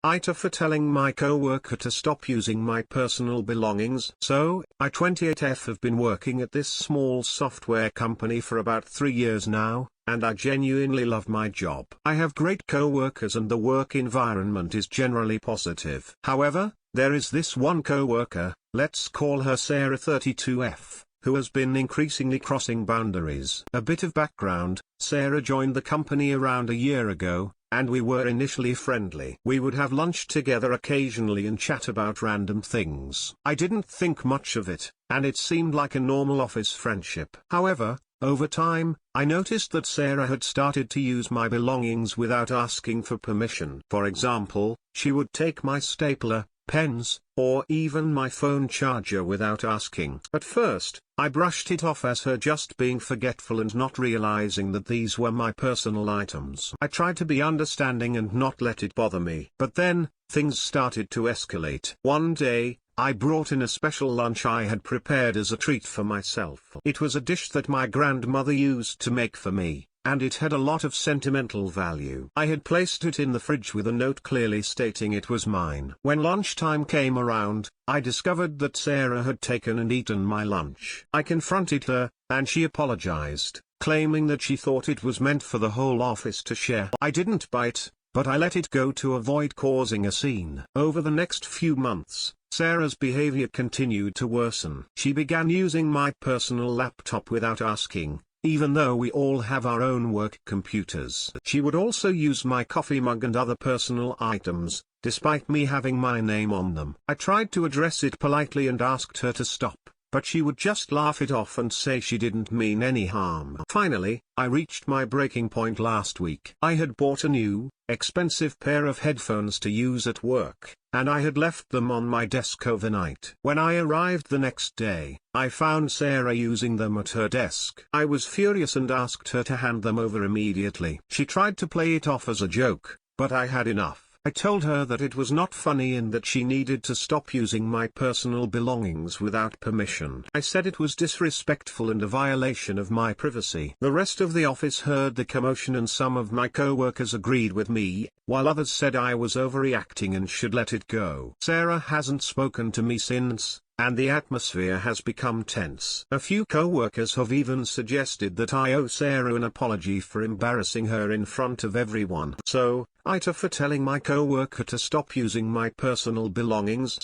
AITA for telling my coworker to stop using my personal belongings. So, I 28F have been working at this small software company for about 3 years now, and I genuinely love my job. I have great coworkers and the work environment is generally positive. However, there is this one coworker, let's call her Sarah 32F, who has been increasingly crossing boundaries. A bit of background: Sarah joined the company around a year ago, and we were initially friendly. We would have lunch together occasionally and chat about random things. I didn't think much of it, and it seemed like a normal office friendship. However, over time, I noticed that Sarah had started to use my belongings without asking for permission. For example, she would take my stapler, pens, or even my phone charger without asking. At first, I brushed it off as her just being forgetful and not realizing that these were my personal items. I tried to be understanding and not let it bother me. But then, things started to escalate. One day, I brought in a special lunch I had prepared as a treat for myself. It was a dish that my grandmother used to make for me, and it had a lot of sentimental value. I had placed it in the fridge with a note clearly stating it was mine. When lunchtime came around, I discovered that Sarah had taken and eaten my lunch. I confronted her, and she apologized, claiming that she thought it was meant for the whole office to share. I didn't bite, but I let it go to avoid causing a scene. Over the next few months, Sarah's behavior continued to worsen. She began using my personal laptop without asking, even though we all have our own work computers. She would also use my coffee mug and other personal items, despite me having my name on them. I tried to address it politely and asked her to stop, but she would just laugh it off and say she didn't mean any harm. Finally, I reached my breaking point last week. I had bought a new, expensive pair of headphones to use at work, and I had left them on my desk overnight. When I arrived the next day, I found Sarah using them at her desk. I was furious and asked her to hand them over immediately. She tried to play it off as a joke, but I had enough. I told her that it was not funny and that she needed to stop using my personal belongings without permission. I said it was disrespectful and a violation of my privacy. The rest of the office heard the commotion and some of my coworkers agreed with me, while others said I was overreacting and should let it go. Sarah hasn't spoken to me since, and the atmosphere has become tense. A few coworkers have even suggested that I owe Sarah an apology for embarrassing her in front of everyone. So, AITA for telling my coworker to stop using my personal belongings.